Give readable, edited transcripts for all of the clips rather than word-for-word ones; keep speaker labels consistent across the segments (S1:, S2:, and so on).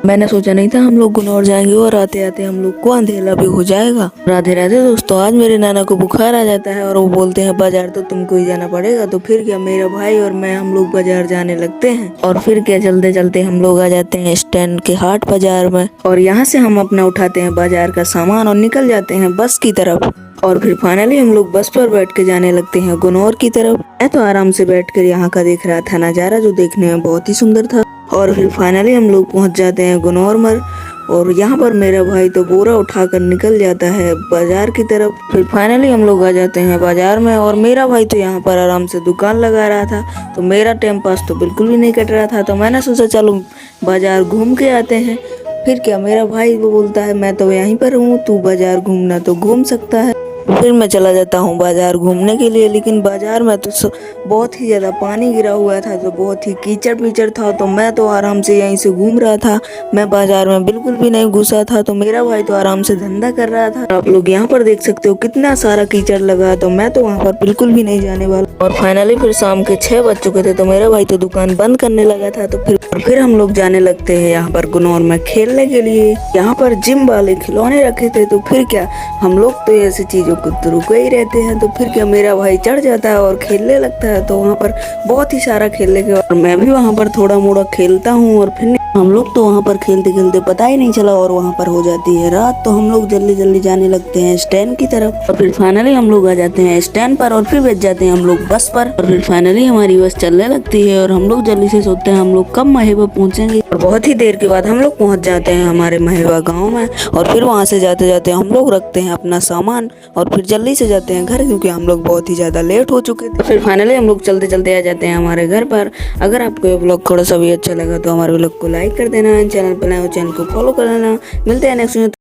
S1: मैंने सोचा नहीं था हम लोग गुनौर जाएंगे और आते आते हम लोग को अंधेरा भी हो जाएगा। राधे राधे दोस्तों, आज मेरे नाना को बुखार आ जाता है और वो बोलते हैं बाजार तो तुमको ही जाना पड़ेगा। तो फिर क्या, मेरा भाई और मैं हम लोग बाजार जाने लगते हैं। और फिर क्या, चलते चलते हम लोग आ जाते हैं स्टैंड के हाट बाजार में। और यहाँ से हम अपना उठाते हैं बाजार का सामान और निकल जाते हैं बस की तरफ। और फिर फाइनली हम लोग बस पर बैठ के जाने लगते हैं गुनौर की तरफ। मैं तो आराम से बैठकर यहाँ का देख रहा था नजारा, जो देखने में बहुत ही सुंदर था। और फिर फाइनली हम लोग पहुँच जाते हैं गुनौर में। और यहाँ पर मेरा भाई तो बोरा उठाकर निकल जाता है बाजार की तरफ। फिर फाइनली हम लोग आ जाते हैं बाजार में। और मेरा भाई तो यहाँ पर आराम से दुकान लगा रहा था, तो मेरा टाइम पास तो बिल्कुल भी नहीं कट रहा था। तो मैंने सोचा चलो बाजार घूम के आते हैं। फिर क्या, मेरा भाई वो बोलता है मैं तो यहीं पर हूँ, तू बाजार घूमना तो घूम सकता है। फिर मैं चला जाता हूँ बाजार घूमने के लिए। लेकिन बाजार में तो बहुत ही ज़्यादा पानी गिरा हुआ था, तो बहुत ही कीचड़ पीचड़ था। तो मैं तो आराम से यहीं से घूम रहा था, मैं बाजार में बिल्कुल भी नहीं घुसा था। तो मेरा भाई तो आराम से धंधा कर रहा था। आप लोग यहाँ पर देख सकते हो कितना सारा कीचड़ लगा, तो मैं तो वहाँ पर बिल्कुल भी नहीं जाने वाला। और फाइनली फिर शाम के 6 बज चुके थे, तो मेरा भाई तो दुकान बंद करने लगा था। तो फिर हम लोग जाने लगते हैं यहाँ पर गुनौर में खेलने के लिए। यहाँ पर जिम वाले खिलौने रखे थे। तो फिर क्या, हम लोग तो ऐसी चीजों को तो रुके ही रहते हैं। तो फिर क्या, मेरा भाई चढ़ जाता है और खेलने लगता है। तो वहाँ पर बहुत ही सारा खेलने के और मैं भी वहाँ पर थोड़ा मोड़ा खेलता हूँ। और फिर हम लोग तो वहाँ पर खेलते खेलते पता ही नहीं चला और वहाँ पर हो जाती है रात। तो हम लोग जल्दी जल्दी जाने लगते हैं स्टैंड की तरफ। और फिर फाइनली हम लोग आ जाते हैं स्टैंड पर। और फिर बैठ जाते हैं हम लोग बस पर। और फिर फाइनली हमारी बस चलने लगती है और हम लोग जल्दी से सोचते हैं हम लोग कब महेबा पहुँचेंगे। और बहुत ही देर के बाद हम लोग पहुँच जाते हैं हमारे महेबा गाँव में। और फिर वहाँ से जाते जाते हम लोग रखते हैं अपना सामान और फिर जल्दी से जाते हैं घर, क्योंकि हम लोग बहुत ही ज्यादा लेट हो चुके थे। फिर फाइनली हम लोग चलते चलते आ जाते हैं हमारे घर पर। अगर आपको ये ब्लॉग थोड़ा सा भी अच्छा लगा तो हमारे ब्लॉग को लाइक कर देना, चैनल पर नए हो चैनल को फॉलो कर लेना। मिलते हैं नेक्स्ट।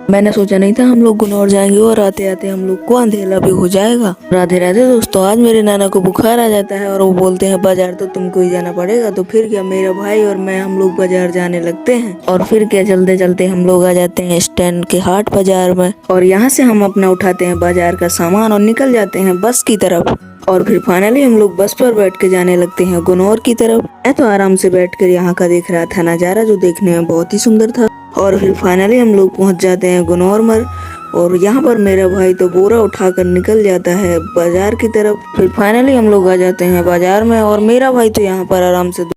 S1: मैंने सोचा नहीं था हम लोग गुनौर जाएंगे और आते आते हम लोग को अंधेरा भी हो जाएगा। राधे राधे दोस्तों, आज मेरे नाना को बुखार आ जाता है और वो बोलते हैं बाजार तो तुमको ही जाना पड़ेगा। तो फिर क्या, मेरा भाई और मैं हम लोग बाजार जाने लगते हैं। और फिर क्या, चलते चलते हम लोग आ जाते हैं स्टैंड के हाट बाजार में। और यहाँ से हम अपना उठाते हैं बाजार का सामान और निकल जाते हैं बस की तरफ। और फिर फाइनली हम लोग बस पर बैठ के जाने लगते हैं गुनौर की तरफ। मैं तो आराम से बैठकर यहाँ का देख रहा था नजारा, जो देखने में बहुत ही सुंदर था। और फिर फाइनली हम लोग पहुँच जाते हैं गुनौर में। और यहाँ पर मेरा भाई तो बोरा उठाकर निकल जाता है बाजार की तरफ। फिर फाइनली हम लोग आ जाते हैं बाजार में। और मेरा भाई तो यहाँ पर आराम से